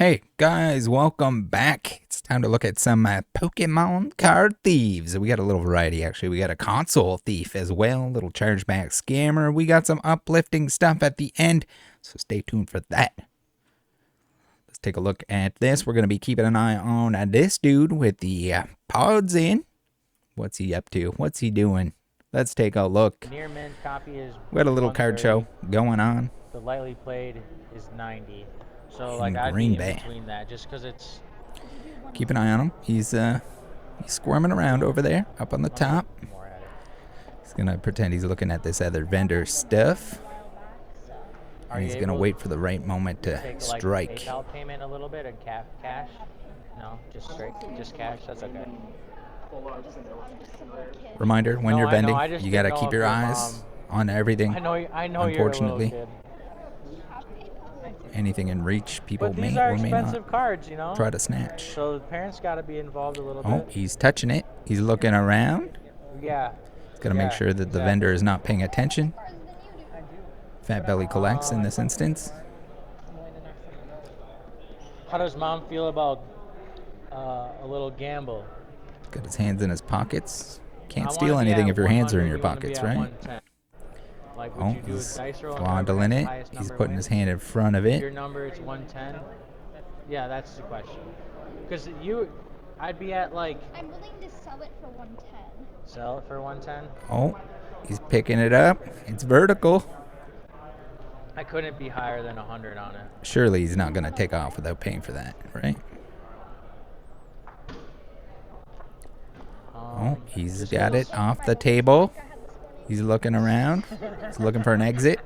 Hey guys, welcome back. It's time to look at some Pokemon card thieves. We got a little variety actually. We got a console thief as well, a little chargeback scammer. We got some uplifting stuff at the end, so stay tuned for that. Let's take a look at this. We're going to be keeping an eye on this dude with the pods in. What's he up to? What's he doing? Let's take a look. Near mint copy is We got a little card show going on. The lightly played is 90. So in like I'd Green be Bay. in between that just because it's. Keep an eye on him. He's squirming around over there, up on the top. He's gonna pretend he's looking at this other vendor stuff. And he's gonna wait for the right moment to strike. Like PayPal payment a little bit and cash? No, just straight, just cash. That's okay. Reminder: when you're vending, you gotta keep your from, eyes on everything. I know. Unfortunately, you're a little kid. Anything in reach, people But may these are or may not expensive cards, you know. try to snatch. So the parents got to be involved a little bit. Oh, he's touching it. He's looking around. Yeah. He's gonna make sure that the vendor is not paying attention. Fat Belly collects in this instance. How does mom feel about a little gamble? Got his hands in his pockets. Can't steal anything if your hands are in your pockets, right? Like, oh, he's fondling it. He's putting his hand in front of it. Your number, it's 110. Yeah, that's the question. Because I'd be at like. I'm willing to sell it for 110. Sell it for 110? Oh, he's picking it up. It's vertical. I couldn't be higher than 100 on it. Surely he's not going to take off without paying for that, right? Oh, he's got it off the table. He's looking around. He's looking for an exit.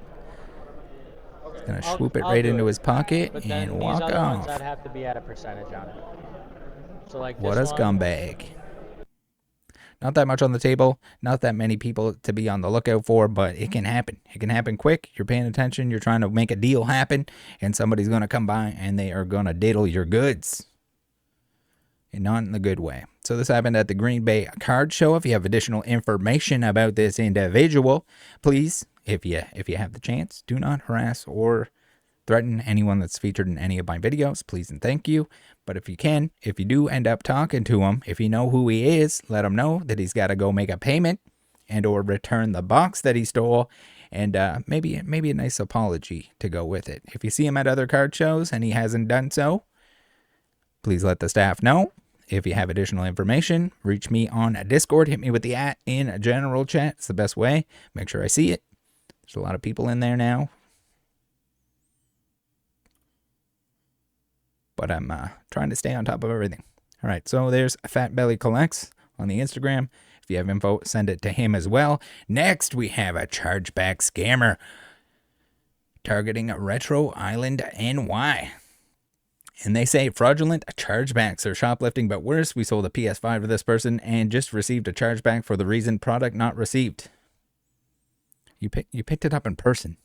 He's going to swoop it right into his pocket and walk off. I'd have to be at a percentage on it. So like what a scumbag. Not that much on the table. Not that many people to be on the lookout for, but it can happen. It can happen quick. You're paying attention. You're trying to make a deal happen, and somebody's going to come by and they are going to diddle your goods. And not in the good way. So this happened at the Green Bay card show. If you have additional information about this individual, please, if you have the chance, do not harass or threaten anyone that's featured in any of my videos. Please and thank you. But if you can, if you do end up talking to him, if you know who he is, let him know that he's got to go make a payment and or return the box that he stole, and maybe a nice apology to go with it. If you see him at other card shows and he hasn't done so, please let the staff know. If you have additional information, reach me on Discord. Hit me with the @ in a general chat. It's the best way. Make sure I see it. There's a lot of people in there now. But I'm trying to stay on top of everything. All right, so there's Fat Belly Collects on the Instagram. If you have info, send it to him as well. Next, we have a chargeback scammer targeting Retro Island NY. And they say fraudulent chargebacks are shoplifting, but worse. We sold a PS5 to this person and just received a chargeback for the reason product not received. You picked it up in person.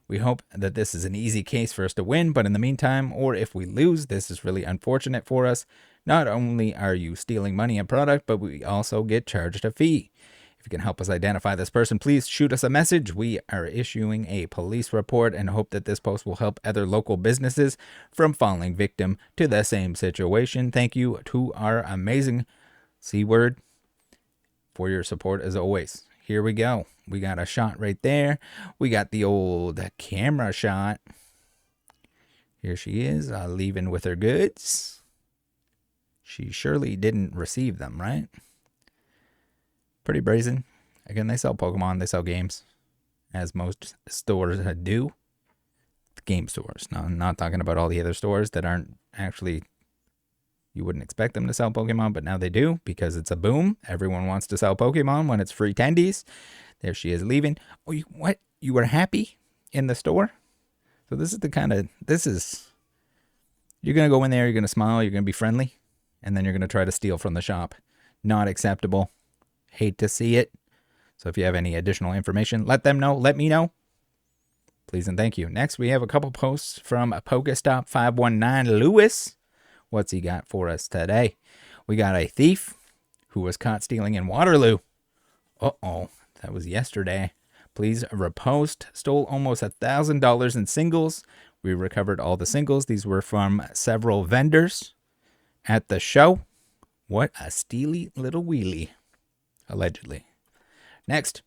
We hope that this is an easy case for us to win, but in the meantime, or if we lose, this is really unfortunate for us. Not only are you stealing money and product, but we also get charged a fee. If you can help us identify this person, please shoot us a message. We are issuing a police report and hope that this post will help other local businesses from falling victim to the same situation. Thank you to our amazing C-word for your support as always. Here we go. We got a shot right there. We got the old camera shot. Here she is, leaving with her goods. She surely didn't receive them, right? Pretty brazen. Again, they sell Pokemon, they sell games, as most stores do. Game stores. Now, I'm not talking about all the other stores that aren't actually, you wouldn't expect them to sell Pokemon, but now they do because it's a boom. Everyone wants to sell Pokemon when it's free tendies. There she is leaving. Oh, what? You were happy in the store? So this is the kind of, you're going to go in there, you're going to smile, you're going to be friendly, and then you're going to try to steal from the shop. Not acceptable. Hate to see it. So if you have any additional information, let them know. Let me know. Please and thank you. Next, we have a couple posts from Pokestop 519 Lewis. What's he got for us today? We got a thief who was caught stealing in Waterloo. Uh-oh. That was yesterday. Please repost. Stole almost $1,000 in singles We recovered all the singles. These were from several vendors at the show. What a steely little wheelie, allegedly. Next.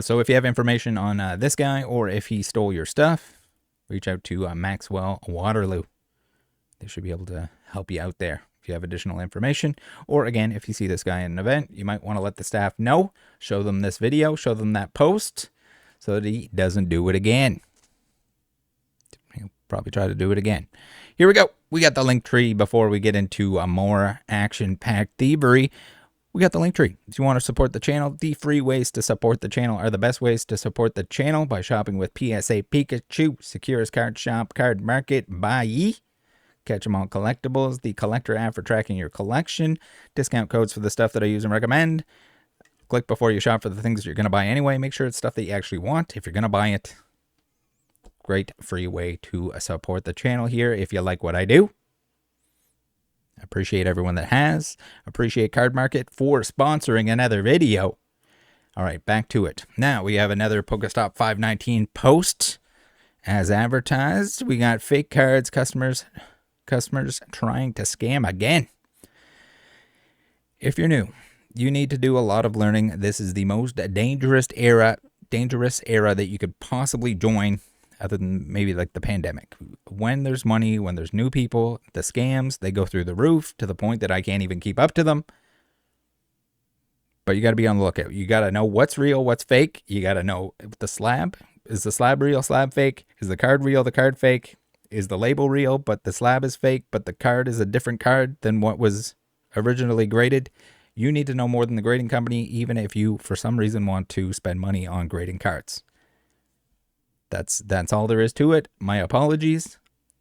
So if you have information on this guy or if he stole your stuff, reach out to Maxwell Waterloo. They should be able to help you out there if you have additional information. Or again, if you see this guy in an event, you might want to let the staff know. Show them this video, show them that post so that he doesn't do it again. He'll probably try to do it again. Here we go. We got the link tree before we get into a more action-packed thievery. We got the link tree. If you want to support the channel, the free ways to support the channel are the best ways to support the channel by shopping with PSA Pikachu, Securus Card Shop, Card Market, Buyee. Catch 'em all collectibles, the collector app for tracking your collection, discount codes for the stuff that I use and recommend. Click before you shop for the things you're going to buy anyway. Make sure it's stuff that you actually want if you're going to buy it. Great free way to support the channel here if you like what I do. Appreciate everyone that has. Appreciate Card Market for sponsoring another video. All right, back to it. Now we have another Pokestop 519 post as advertised. We got fake cards, customers trying to scam again. If you're new, you need to do a lot of learning. This is the most dangerous era that you could possibly join, other than maybe like the pandemic. When there's money, when there's new people, the scams, they go through the roof to the point that I can't even keep up to them. But you got to be on the lookout. You got to know what's real, what's fake. You got to know the slab. Is the slab real, slab fake? Is the card real, the card fake? Is the label real, but the slab is fake, but the card is a different card than what was originally graded? You need to know more than the grading company, even if you, for some reason, want to spend money on grading cards. That's all there is to it. My apologies.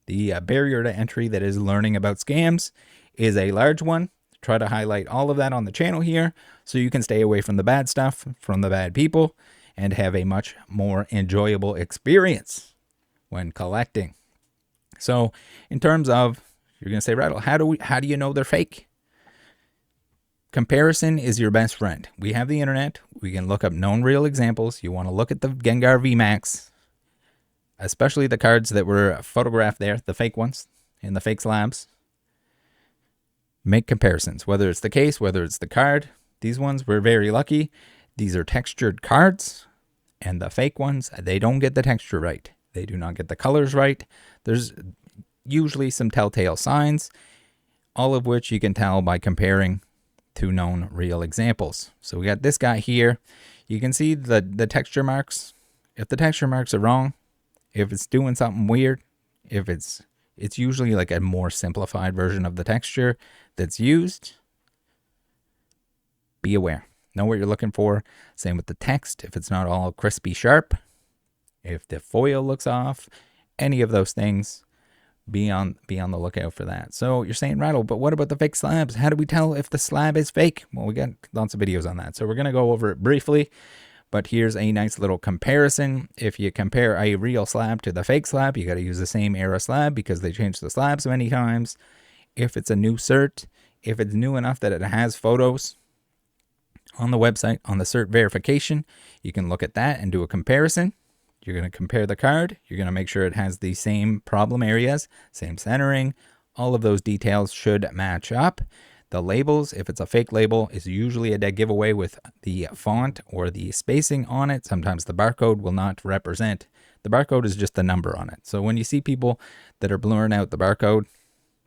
The barrier to entry that is learning about scams is a large one. Try to highlight all of that on the channel here so you can stay away from the bad stuff, from the bad people, and have a much more enjoyable experience when collecting. So in terms of, you're going to say, Rattle, how do you know they're fake? Comparison is your best friend. We have the internet. We can look up known real examples. You want to look at the Gengar VMAX, especially the cards that were photographed there, the fake ones in the fake slabs. Make comparisons, whether it's the case, whether it's the card. These ones, we're very lucky. These are textured cards, and the fake ones, they don't get the texture right. They do not get the colors right. There's usually some telltale signs, all of which you can tell by comparing to known real examples. So we got this guy here. You can see the texture marks. If the texture marks are wrong, if it's doing something weird, if it's usually like a more simplified version of the texture that's used, be aware. Know what you're looking for. Same with the text. If it's not all crispy sharp, if the foil looks off, any of those things, be on the lookout for that. So you're saying, Rattle, but what about the fake slabs? How do we tell if the slab is fake? Well, we got lots of videos on that. So we're going to go over it briefly. But here's a nice little comparison. If you compare a real slab to the fake slab, you got to use the same era slab because they changed the slabs many times. If it's a new cert, if it's new enough that it has photos on the website, on the cert verification, you can look at that and do a comparison. You're going to compare the card. You're going to make sure it has the same problem areas, same centering. All of those details should match up. The labels, if it's a fake label, is usually a dead giveaway with the font or the spacing on it. Sometimes the barcode will not represent. The barcode is just the number on it. So when you see people that are blurring out the barcode,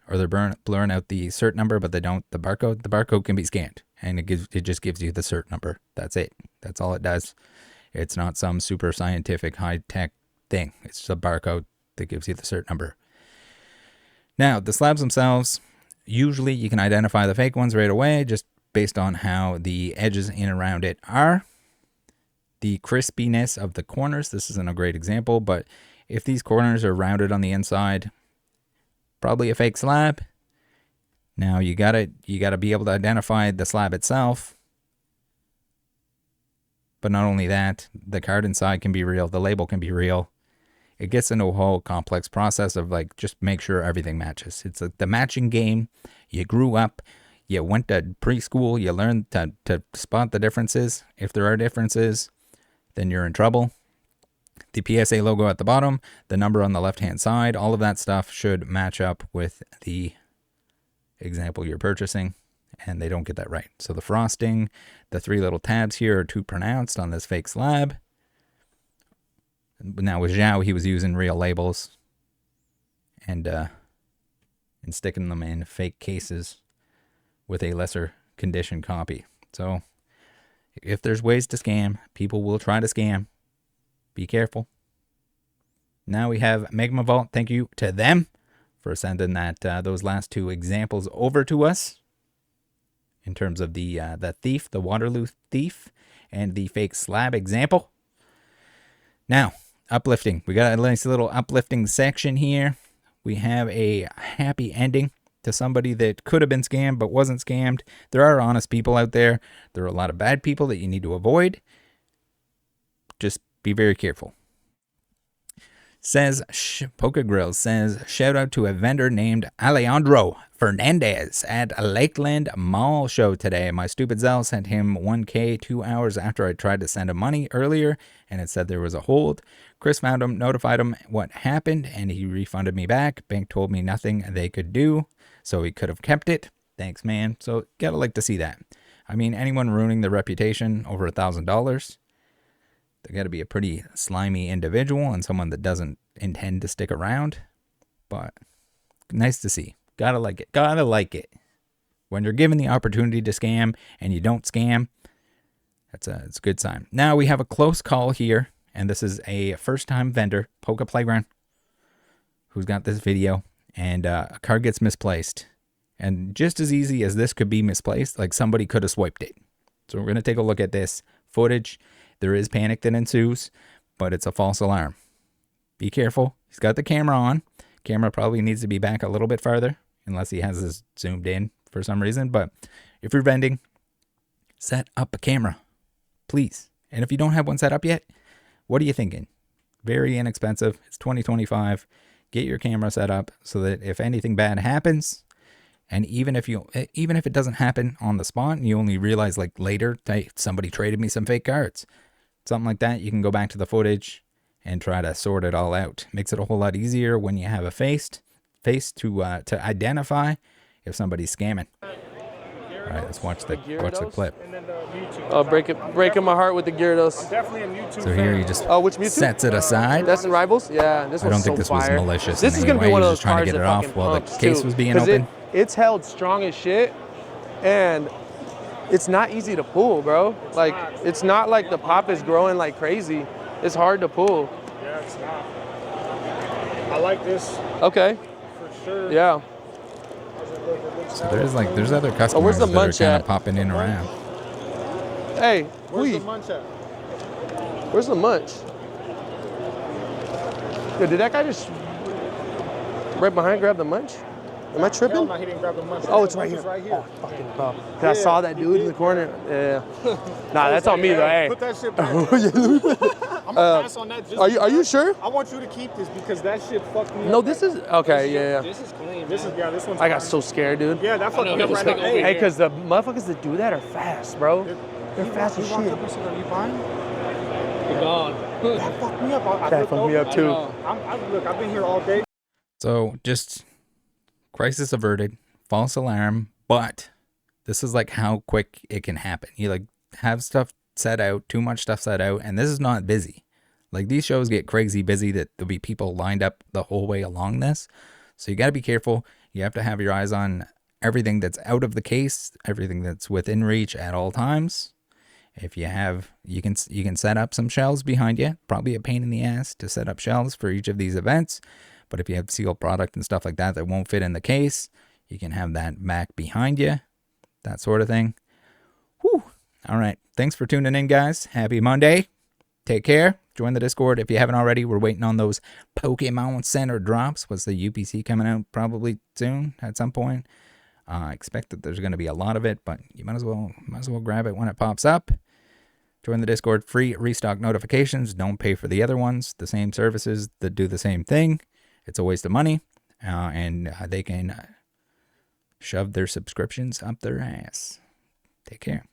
or they're blurring out the cert number, but they don't the barcode can be scanned, and it just gives you the cert number. That's it. That's all it does. It's not some super scientific high-tech thing. It's just a barcode that gives you the cert number. Now, the slabs themselves, usually you can identify the fake ones right away just based on how the edges in and around it are. The crispiness of the corners, this isn't a great example, but if these corners are rounded on the inside, probably a fake slab. Now you gotta be able to identify the slab itself. But not only that, the card inside can be real, the label can be real. It gets into a whole complex process of like, just make sure everything matches. It's like the matching game. You grew up, you went to preschool, you learned to spot the differences. If there are differences, then you're in trouble. The PSA logo at the bottom, the number on the left-hand side, all of that stuff should match up with the example you're purchasing, and they don't get that right. So the frosting, the 3 little tabs here are too pronounced on this fake slab. Now with Zhao, he was using real labels and sticking them in fake cases with a lesser condition copy. So if there's ways to scam, people will try to scam. Be careful. Now we have Magma Vault. Thank you to them for sending that those last 2 examples over to us in terms of the thief, the Waterloo thief, and the fake slab example. Now, uplifting. We got a nice little uplifting section here. We have a happy ending to somebody that could have been scammed but wasn't scammed. There are honest people out there. There are a lot of bad people that you need to avoid. Just be very careful. Says Poker Grill says, shout out to a vendor named Alejandro Fernandez at a Lakeland Mall show today. My stupid Zelle sent him $1K 2 hours after I tried to send him money earlier, and it said there was a hold. Chris found him, notified him what happened, and he refunded me back. Bank told me nothing they could do, so he could have kept it. Thanks, man. So gotta like to see that. I mean, anyone ruining their reputation over $1,000, they got to be a pretty slimy individual and someone that doesn't intend to stick around. But nice to see. Gotta like it. Gotta like it. When you're given the opportunity to scam and you don't scam, it's a good sign. Now we have a close call here, and this is a first-time vendor, Poker Playground, who's got this video, and a card gets misplaced. And just as easy as this could be misplaced, like somebody could have swiped it. So we're going to take a look at this footage. There is panic that ensues, but it's a false alarm. Be careful. He's got the camera on. Camera probably needs to be back a little bit farther, unless he has this zoomed in for some reason. But if you're vending, set up a camera, please. And if you don't have one set up yet, what are you thinking? Very inexpensive. It's 2025. Get your camera set up so that if anything bad happens, and even if it doesn't happen on the spot and you only realize like later, hey, somebody traded me some fake cards, something like that, you can go back to the footage and try to sort it all out. Makes it a whole lot easier when you have a face to identify if somebody's scamming. All right, let's watch the clip. Oh, breaking my heart with the Gyarados. So here he just sets it aside. That's in Rivals? Yeah, this one's I don't think so this fire. was malicious. This in is any gonna be way. one of He was those just trying to cards get it that off fucking while the pumps, case too. was being 'Cause open. It's held strong as shit, and it's not easy to pull, bro. Like, it's not like the pop is growing like crazy. It's hard to pull. Yeah, it's not. I like this Okay. for sure. Yeah. So there's other customers where's the that are munch kind at? of popping in around. Hey, Where's the munch at? where's the munch? Yo, did that guy just right behind grab the munch? Am I tripping? Hell no, he didn't grab the munch. Oh, it's The right munch here. is right here. Oh, fucking bro. I saw that dude in the corner. Yeah. Nah, that's on me though. Hey. Put that shit back. I'm gonna pass on that. Just Are you because sure? I want you to keep this because that shit fucked me up. No, this is okay. Yeah. This is clean. This one's I got fine. so scared, dude. Yeah, that fucked me up right now. Hey, because the motherfuckers that do that are fast, bro. They're fast as shit. Are you buying? You're gone. That fucked me up. That fucked me up too. Look, I've been here all day. So just crisis averted, false alarm, but this is like how quick it can happen. You like have stuff set out, too much stuff set out, and this is not busy. Like these shows get crazy busy that there'll be people lined up the whole way along this. So you got to be careful. You have to have your eyes on everything that's out of the case, everything that's within reach at all times. If you have, you can set up some shelves behind you. Probably a pain in the ass to set up shelves for each of these events. But if you have sealed product and stuff like that that won't fit in the case, you can have that back behind you. That sort of thing. Whew. All right. Thanks for tuning in, guys. Happy Monday. Take care. Join the Discord if you haven't already. We're waiting on those Pokemon Center drops. What's the UPC coming out probably soon at some point? I expect that there's going to be a lot of it, but you might as well grab it when it pops up. Join the Discord. Free restock notifications. Don't pay for the other ones. The same services that do the same thing. It's a waste of money, and they can shove their subscriptions up their ass. Take care.